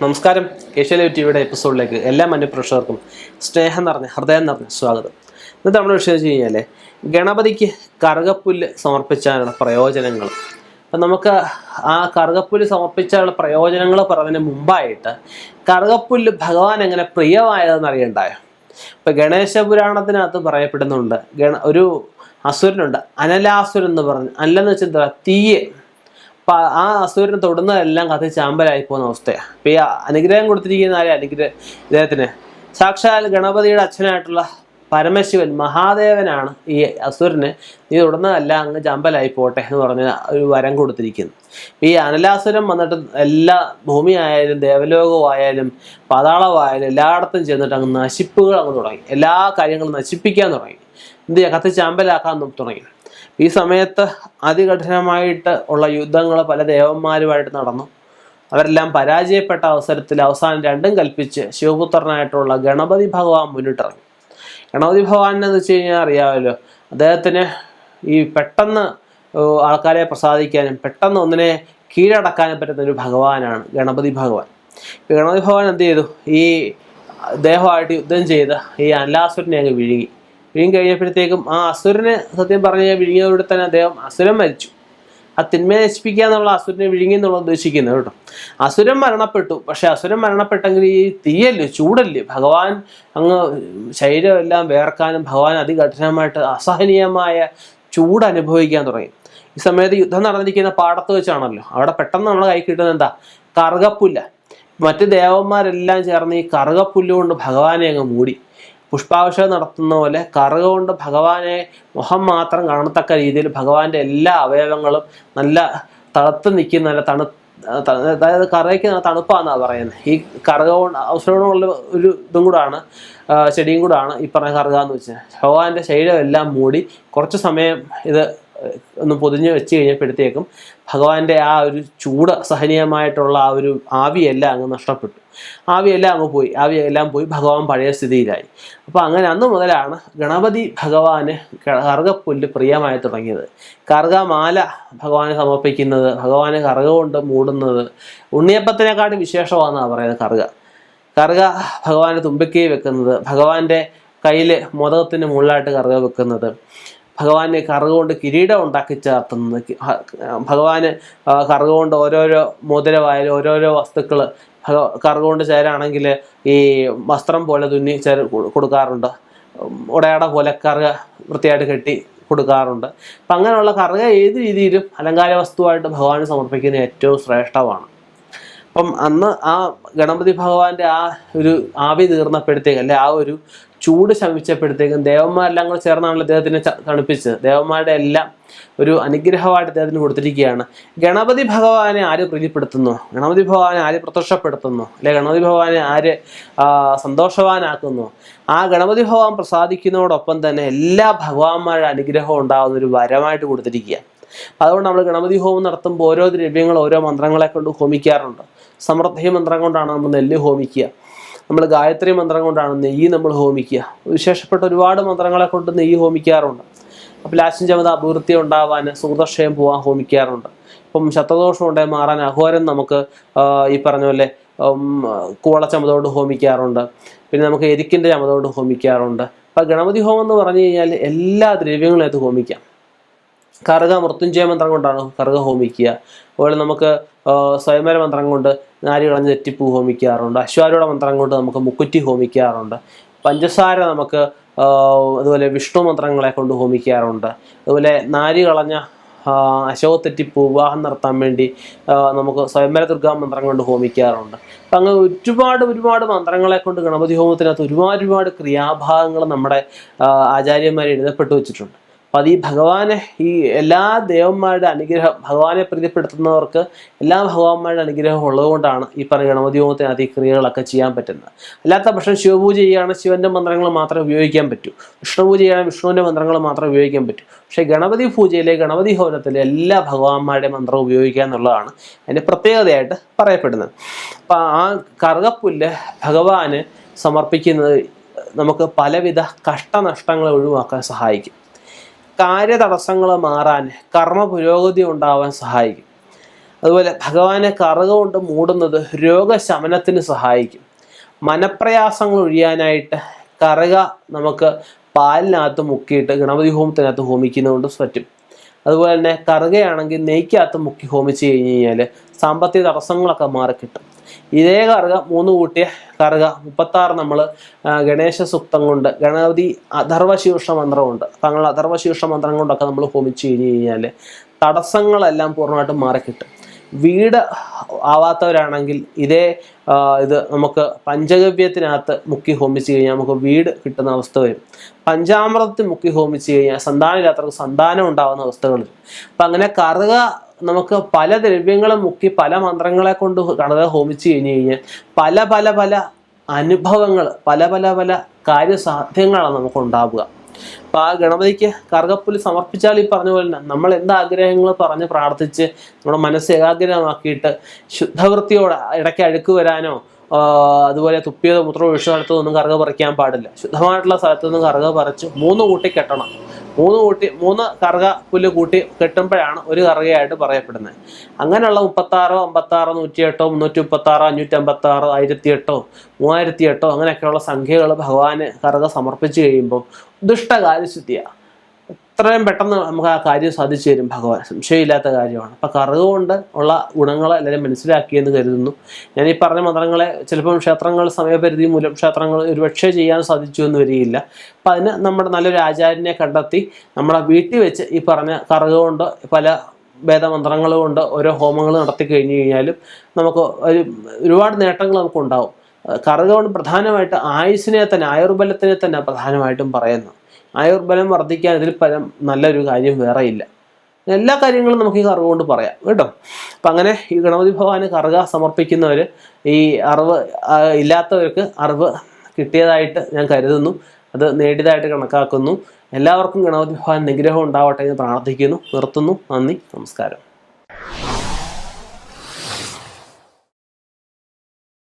നമസ്കാരം. ഏഷ്യാനെറ്റ് ടിവിയുടെ എപ്പിസോഡിലേക്ക് എല്ലാ മനുഷ്യർക്കും സ്നേഹം നിറഞ്ഞ ഹൃദയം നിറഞ്ഞ സ്വാഗതം. ഇന്നത്തെ നമ്മുടെ വിഷയം വെച്ച് കഴിഞ്ഞാൽ ഗണപതിക്ക് കറുകപ്പുല്ല് സമർപ്പിച്ചാലുള്ള പ്രയോജനങ്ങൾ. അപ്പം നമുക്ക് ആ കറുകപ്പുല്ല് സമർപ്പിച്ചാലുള്ള പ്രയോജനങ്ങൾ പറയുന്നതിന് മുമ്പായിട്ട് കറുകപ്പുല്ല് ഭഗവാൻ എങ്ങനെ പ്രിയമായതെന്ന് അറിയണ്ടായോ? ഇപ്പം ഗണേശ പുരാണത്തിനകത്ത് പറയപ്പെടുന്നുണ്ട്, ഒരു അസുരനുണ്ട്, അനലാസുരൻ എന്ന് പറഞ്ഞു. അനലെന്ന് വെച്ചാൽ എന്താ? തീയെ. അപ്പം ആ അസുരനെ തൊടുന്നതെല്ലാം കത്തിച്ച് ചാമ്പലായി പോകുന്ന അവസ്ഥയാണ്. അപ്പം ഈ അനുഗ്രഹം കൊടുത്തിരിക്കുന്ന ഇദ്ദേഹത്തിന് സാക്ഷാൽ ഗണപതിയുടെ അച്ഛനായിട്ടുള്ള പരമശിവൻ മഹാദേവനാണ് ഈ അസുരന് നീ തൊടുന്നതെല്ലാം അങ്ങ് ചാമ്പലായി പോട്ടെ എന്ന് പറഞ്ഞ ഒരു വരം കൊടുത്തിരിക്കുന്നത്. ഈ അനലാസുരം വന്നിട്ട് എല്ലാ ഭൂമിയായാലും ദേവലോകമായാലും പാതാളമായാലും എല്ലായിടത്തും ചെന്നിട്ട് അങ്ങ് നശിപ്പുകൾ അങ്ങ് തുടങ്ങി. എല്ലാ കാര്യങ്ങളും നശിപ്പിക്കാൻ തുടങ്ങി. എന്ത് ചെയ്യാം? കത്തിച്ച് ചാമ്പലാക്കാൻ തുടങ്ങി. ഈ സമയത്ത് അതികഠിനമായിട്ട് ഉള്ള യുദ്ധങ്ങൾ പല ദേവന്മാരുമായിട്ട് നടന്നു. അവരെല്ലാം പരാജയപ്പെട്ട അവസരത്തിൽ അവസാനം രണ്ടും കൽപ്പിച്ച് ശിവപുത്രനായിട്ടുള്ള ഗണപതി ഭഗവാൻ മുന്നിട്ടിറങ്ങി. ഗണപതി ഭഗവാൻ എന്ന് വെച്ച് കഴിഞ്ഞാൽ അറിയാമല്ലോ, അദ്ദേഹത്തിന് ഈ പെട്ടെന്ന് ആൾക്കാരെ പ്രസാദിക്കാനും പെട്ടെന്ന് ഒന്നിനെ കീഴടക്കാനും പറ്റുന്ന ഒരു ഭഗവാനാണ് ഗണപതി ഭഗവാൻ. ഗണപതി ഭഗവാൻ എന്ത് ചെയ്തു? ഈ ദേഹമായിട്ട് യുദ്ധം ചെയ്ത് ഈ അനലാസുരനെ അങ്ങ് വിഴുങ്ങി കഴിഞ്ഞപ്പോഴത്തേക്കും ആ അസുരനെ സത്യം പറഞ്ഞു കഴിഞ്ഞാൽ വിഴുങ്ങിയതോടെ തന്നെ അദ്ദേഹം അസുരൻ മരിച്ചു. ആ തിന്മയെ നശിപ്പിക്കുക എന്നുള്ള അസുരനെ വിഴുങ്ങി എന്നുള്ള ഉദ്ദേശിക്കുന്നത് കേട്ടോ. അസുരൻ മരണപ്പെട്ടു. പക്ഷെ അസുരൻ മരണപ്പെട്ടെങ്കിൽ ഈ തീയല്ലേ, ചൂടല്ലേ, ഭഗവാൻ അങ്ങ് ശരീരമെല്ലാം വേർക്കാനും ഭഗവാൻ അതികഠിനമായിട്ട് അസഹനീയമായ ചൂട് അനുഭവിക്കാൻ തുടങ്ങി. ഈ സമയത്ത് യുദ്ധം നടന്നിരിക്കുന്ന പാടത്ത് വെച്ചാണല്ലോ. അവിടെ പെട്ടെന്ന് നമ്മളെ കൈ കിട്ടുന്നത് എന്താ? കറുകപ്പുല്ല. മറ്റ് ദേവന്മാരെല്ലാം ചേർന്ന് ഈ കറുകപ്പുല്ല് കൊണ്ട് ഭഗവാനെ അങ്ങ് മൂടി. പുഷ്പാഭിഷേകം നടത്തുന്ന പോലെ കറുക കൊണ്ട് ഭഗവാനെ മുഖം മാത്രം കാണത്തക്ക രീതിയിൽ ഭഗവാന്റെ എല്ലാ അവയവങ്ങളും നല്ല തണുത്ത് നിൽക്കുന്ന, നല്ല അതായത് കറുകയ്ക്ക് തണുപ്പാന്നാണ് പറയുന്നത്. ഈ കറുക കൊണ്ട് ഔഷധമുള്ള ഒരു ഇതും കൂടാണ്, ചെടിയും കൂടാണ് ഈ പറഞ്ഞ കറുക എന്ന് വെച്ചാൽ. ഭഗവാന്റെ ശരീരം എല്ലാം മൂടി കുറച്ച് സമയം ഇത് ഒന്ന് പൊതിഞ്ഞ് വെച്ച് കഴിഞ്ഞപ്പോഴത്തേക്കും ഭഗവാന്റെ ആ ഒരു ചൂട് സഹനീയമായിട്ടുള്ള ആ ഒരു ആവിയെല്ലാം അങ്ങ് നഷ്ടപ്പെട്ടു. ആവിയെല്ലാം പോയി ഭഗവാൻ പഴയ സ്ഥിതിയിലായി. അപ്പോൾ അങ്ങനെ അന്ന് മുതലാണ് ഗണപതി ഭഗവാന് കറുകപ്പുല്ല് പ്രിയമായി തുടങ്ങിയത്. കറുകമാല ഭഗവാനെ സമർപ്പിക്കുന്നത്, ഭഗവാനെ കറുക കൊണ്ട് മൂടുന്നത് ഉണ്ണിയപ്പത്തിനെക്കാട്ടും വിശേഷമാണെന്നാണ് പറയുന്നത്. കറുക ഭഗവാന്റെ തുമ്പിക്കൈ വെക്കുന്നത്, ഭഗവാന്റെ കയ്യിൽ മോദകത്തിന് മുകളിലായിട്ട് കറുക വെക്കുന്നത്, ഭഗവാന് കറുക കൊണ്ട് കിരീടം ഉണ്ടാക്കി ചേർത്തുന്നത്, ഭഗവാന് കറുക കൊണ്ട് ഓരോരോ മോതിരമായാലും ഓരോരോ വസ്തുക്കൾ കറുക കൊണ്ട് ചേരാണെങ്കിൽ ഈ വസ്ത്രം പോലെ തുന്നി കൊടുക്കാറുണ്ട്. ഉടയാട പോലെ കറുക വൃത്തിയായിട്ട് കെട്ടി കൊടുക്കാറുണ്ട്. അപ്പം അങ്ങനെയുള്ള കറുക ഏത് രീതിയിലും അലങ്കാര വസ്തുവായിട്ട് ഭഗവാന് സമർപ്പിക്കുന്ന ഏറ്റവും ശ്രേഷ്ഠമാണ്. അപ്പം അന്ന് ആ ഗണപതി ഭഗവാന്റെ ആ ഒരു ആവി തീർന്നപ്പോഴത്തേക്ക്, അല്ലെ ആ ഒരു ചൂട് ശമിച്ചപ്പോഴത്തേക്കും ദേവന്മാരെല്ലാം കൂടെ ചേർന്നാണല്ലോ അദ്ദേഹത്തിനെ തണുപ്പിച്ചത്. ദേവന്മാരുടെ എല്ലാം ഒരു അനുഗ്രഹമായിട്ട് അദ്ദേഹത്തിന് കൊടുത്തിരിക്കുകയാണ്. ഗണപതി ഭഗവാനെ ആര് പ്രീതിപ്പെടുത്തുന്നു, ഗണപതി ഭഗവാനെ ആര് പ്രത്യക്ഷപ്പെടുത്തുന്നു, അല്ലെ ഗണപതി ഭഗവാനെ ആര് സന്തോഷവാനാക്കുന്നു, ആ ഗണപതി ഭഗവാൻ പ്രസാദിക്കുന്നതോടൊപ്പം തന്നെ എല്ലാ ഭഗവാന്മാരുടെ അനുഗ്രഹവും ഉണ്ടാകുന്ന ഒരു വരമായിട്ട് കൊടുത്തിരിക്കുക. അതുകൊണ്ട് നമ്മൾ ഗണപതി ഹോമം നടത്തുമ്പോൾ ഓരോ ദ്രവ്യങ്ങൾ ഓരോ മന്ത്രങ്ങളെ കൊണ്ട് ഹോമിക്കാറുണ്ട്. സമൃദ്ധി മന്ത്രം കൊണ്ടാണ് നമ്മൾ നെല്ല് ഹോമിക്കുക. നമ്മൾ ഗായത്രി മന്ത്രം കൊണ്ടാണ് നെയ്യ് നമ്മൾ ഹോമിക്കുക. വിശേഷപ്പെട്ട ഒരുപാട് മന്ത്രങ്ങളെ കൊണ്ട് നെയ്യ് ഹോമിക്കാറുണ്ട്. അപ്പോൾ ലാശഞ്ചമത അഭിവൃദ്ധി ഉണ്ടാവാൻ, സുഹൃതക്ഷയം പോകാൻ ഹോമിക്കാറുണ്ട്. ഇപ്പം ശത്രുദോഷം ഉണ്ടെങ്കിൽ മാറാൻ അഘോരം നമുക്ക് ഈ പറഞ്ഞ പോലെ കൂവളച്ചമത കൊണ്ട് ഹോമിക്കാറുണ്ട്. പിന്നെ നമുക്ക് എരിക്കിൻ്റെ ചമത കൊണ്ട് ഹോമിക്കാറുണ്ട്. അപ്പം ഗണപതി ഹോമം എന്ന് പറഞ്ഞു കഴിഞ്ഞാൽ എല്ലാ ദ്രവ്യങ്ങളും അത് ഹോമിക്കാം. കറുക മൃത്യുഞ്ജയ മന്ത്രം കൊണ്ടാണ് കറുക ഹോമിക്കുക. അതുപോലെ നമുക്ക് സ്വയംവര മന്ത്രം കൊണ്ട് നാരി കളഞ്ഞ് തെറ്റിപ്പൂ ഹോമിക്കാറുണ്ട്. അശ്വാരൂഢ മന്ത്രം കൊണ്ട് നമുക്ക് മുക്കുറ്റി ഹോമിക്കാറുണ്ട്. പഞ്ചസാര നമുക്ക് അതുപോലെ വിഷ്ണു മന്ത്രങ്ങളെ കൊണ്ട് ഹോമിക്കാറുണ്ട്. അതുപോലെ നാരി കളഞ്ഞ അശോകത്തെറ്റിപ്പൂ വിവാഹം നടത്താൻ വേണ്ടി നമുക്ക് സ്വയംവര ദുർഗാ മന്ത്രം കൊണ്ട് ഹോമിക്കാറുണ്ട്. അപ്പം അങ്ങനെ ഒരുപാട് മന്ത്രങ്ങളെ കൊണ്ട് ഗണപതി ഹോമത്തിനകത്ത് ഒരുപാട് ക്രിയാഭാഗങ്ങൾ നമ്മുടെ ആചാര്യന്മാർ എഴുതപ്പെട്ടു വെച്ചിട്ടുണ്ട്. അപ്പം അത് ഈ ഭഗവാനെ ഈ എല്ലാ ദേവന്മാരുടെ അനുഗ്രഹം, ഭഗവാനെ പ്രീതിപ്പെടുത്തുന്നവർക്ക് എല്ലാ ഭഗവാന്മാരുടെ അനുഗ്രഹം ഉള്ളതുകൊണ്ടാണ് ഈ പറഞ്ഞ ഗണപതി ഹോമത്തിനകത്ത് ഈ ക്രിയകളൊക്കെ ചെയ്യാൻ പറ്റുന്നത്. അല്ലാത്ത പക്ഷം ശിവപൂജ ചെയ്യുകയാണ് ശിവൻ്റെ മന്ത്രങ്ങൾ മാത്രമേ ഉപയോഗിക്കാൻ പറ്റൂ, വിഷ്ണു പൂജ ചെയ്യുകയാണ് വിഷ്ണുവിൻ്റെ മന്ത്രങ്ങൾ മാത്രമേ ഉപയോഗിക്കാൻ പറ്റൂ. പക്ഷേ ഗണപതി പൂജയിലെ ഗണപതി ഹോമത്തിലെ എല്ലാ ഭഗവാന്മാരുടെ മന്ത്രം ഉപയോഗിക്കുക എന്നുള്ളതാണ് അതിൻ്റെ പ്രത്യേകതയായിട്ട് പറയപ്പെടുന്നത്. അപ്പം ആ കറുകപ്പുല്ല് ഭഗവാന് സമർപ്പിക്കുന്നത് നമുക്ക് പലവിധ കഷ്ടനഷ്ടങ്ങളെ ഒഴിവാക്കാൻ സഹായിക്കും. കാര്യതടസ്സങ്ങൾ മാറാൻ, കർമ്മ പുരോഗതി ഉണ്ടാവാൻ സഹായിക്കും. അതുപോലെ ഭഗവാനെ കറുക കൊണ്ട് മൂടുന്നത് രോഗശമനത്തിന് സഹായിക്കും. മനപ്രയാസങ്ങൾ ഒഴിയാനായിട്ട് കറുക നമുക്ക് പാലിനകത്ത് മുക്കിയിട്ട് ഗണപതി ഹോമത്തിനകത്ത് ഹോമിക്കുന്നതുകൊണ്ട് പറ്റും. അതുപോലെ തന്നെ കറുകയാണെങ്കിൽ നെയ്ക്കകത്ത് മുക്കി ഹോമിച്ച് കഴിഞ്ഞ് കഴിഞ്ഞാൽ സാമ്പത്തിക തടസ്സങ്ങളൊക്കെ മാറിക്കിട്ടും. ഇതേ കറുക 3 കൂട്ടിയ കറുക 36 നമ്മൾ ഗണേശ സൂക്തം കൊണ്ട് ഗണപതി അഥർവശീർഷ മന്ത്രമുണ്ട്. അപ്പം അങ്ങനെ അഥർവശീർഷ മന്ത്രം കൊണ്ടൊക്കെ നമ്മൾ ഹോമിച്ച് കഴിഞ്ഞ് കഴിഞ്ഞാൽ തടസ്സങ്ങളെല്ലാം പൂർണ്ണമായിട്ടും മാറിക്കിട്ടും. വീട് ആവാത്തവരാണെങ്കിൽ ഇത് നമുക്ക് പഞ്ചഗവ്യത്തിനകത്ത് മുക്കി ഹോമിച്ച് കഴിഞ്ഞാൽ നമുക്ക് വീട് കിട്ടുന്ന അവസ്ഥ വരും. പഞ്ചാമൃതത്തിൽ മുക്കി ഹോമിച്ച് കഴിഞ്ഞാൽ സന്താനമില്ലാത്തവർക്ക് സന്താനം ഉണ്ടാകുന്ന അവസ്ഥകൾ വരും. അപ്പം അങ്ങനെ കറുക നമുക്ക് പല ദ്രവ്യങ്ങളും മുക്കി പല മന്ത്രങ്ങളെ കൊണ്ട് കറുക ഹോമിച്ച് കഴിഞ്ഞ് കഴിഞ്ഞാൽ പല പല പല അനുഭവങ്ങൾ പല പല പല കാര്യസാധ്യങ്ങളാണ് നമുക്ക് ഉണ്ടാവുക. അപ്പം ആ ഗണപതിക്ക് കറുകപ്പുല്ല് സമർപ്പിച്ചാൽ ഈ പറഞ്ഞ പോലെ തന്നെ നമ്മൾ എന്ത് ആഗ്രഹങ്ങൾ പറഞ്ഞ് പ്രാർത്ഥിച്ച് നമ്മുടെ മനസ്സ് ഏകാഗ്രമാക്കിയിട്ട് ശുദ്ധവൃത്തിയോടെ ഇടയ്ക്ക് അഴുക്ക് വരാനോ അതുപോലെ തുപ്പിയതോ മൂത്രമോ ഒഴിച്ചോ സ്ഥലത്തൊന്നും കറുക പറിക്കാൻ പാടില്ല. ശുദ്ധമായിട്ടുള്ള സ്ഥലത്തു നിന്ന് കറുക പറിച്ച് 3 കൂട്ടി കെട്ടണം. 3 കറുക പുല്ല് കൂട്ടി കെട്ടുമ്പോഴാണ് ഒരു കറുകയായിട്ട് പറയപ്പെടുന്നത്. അങ്ങനെയുള്ള 36, 56, 108, 336, 556, 1008, 3008 അങ്ങനെയൊക്കെയുള്ള സംഖ്യകൾ ഭഗവാന് കറുക സമർപ്പിച്ച് കഴിയുമ്പോൾ ദുഷ്ടകാര്യശുദ്ധിയാണ്. എത്രയും പെട്ടെന്ന് നമുക്ക് ആ കാര്യം സാധിച്ചു തരും ഭഗവാൻ, സംശയമില്ലാത്ത കാര്യമാണ്. അപ്പം കറുക കൊണ്ട് ഉള്ള ഗുണങ്ങൾ എല്ലാവരും മനസ്സിലാക്കിയെന്ന് കരുതുന്നു. ഞാൻ ഈ പറഞ്ഞ മന്ത്രങ്ങളെ ചിലപ്പം ക്ഷേത്രങ്ങൾ സമയപരിധി മൂലം ക്ഷേത്രങ്ങൾ ഒരുപക്ഷെ ചെയ്യാൻ സാധിച്ചു എന്ന് വരികയില്ല. അപ്പം അതിന് നമ്മുടെ നല്ലൊരു ആചാര്യനെ കണ്ടെത്തി നമ്മുടെ വീട്ടിൽ വെച്ച് ഈ പറഞ്ഞ കറുക കൊണ്ട് പല വേദമന്ത്രങ്ങൾ കൊണ്ട് ഓരോ ഹോമങ്ങൾ നടത്തി കഴിഞ്ഞ് കഴിഞ്ഞാലും നമുക്ക് ഒരുപാട് നേട്ടങ്ങൾ നമുക്കുണ്ടാവും. കറുക കൊണ്ട് പ്രധാനമായിട്ട് ആയുസ്സിനെ തന്നെ ആയുർബലത്തിനെ തന്നെ പ്രധാനമായിട്ടും പറയുന്നു. ആയുർബലം വർദ്ധിക്കാൻ ഇതിൽ പരം നല്ലൊരു കാര്യം വേറെ ഇല്ല. എല്ലാ കാര്യങ്ങളും നമുക്ക് ഈ കറുക കൊണ്ട് പറയാം കേട്ടോ. അപ്പം അങ്ങനെ ഈ ഗണപതി ഭഗവാന് കറുക സമർപ്പിക്കുന്നവർ ഈ അറിവ് ഇല്ലാത്തവർക്ക് അറിവ് കിട്ടിയതായിട്ട് ഞാൻ കരുതുന്നു, അത് നേടിയതായിട്ട് കണക്കാക്കുന്നു. എല്ലാവർക്കും ഗണപതി ഭഗവാൻ നിഗ്രഹം ഉണ്ടാവട്ടെ എന്ന് പ്രാർത്ഥിക്കുന്നു. നിർത്തുന്നു. നന്ദി, നമസ്കാരം.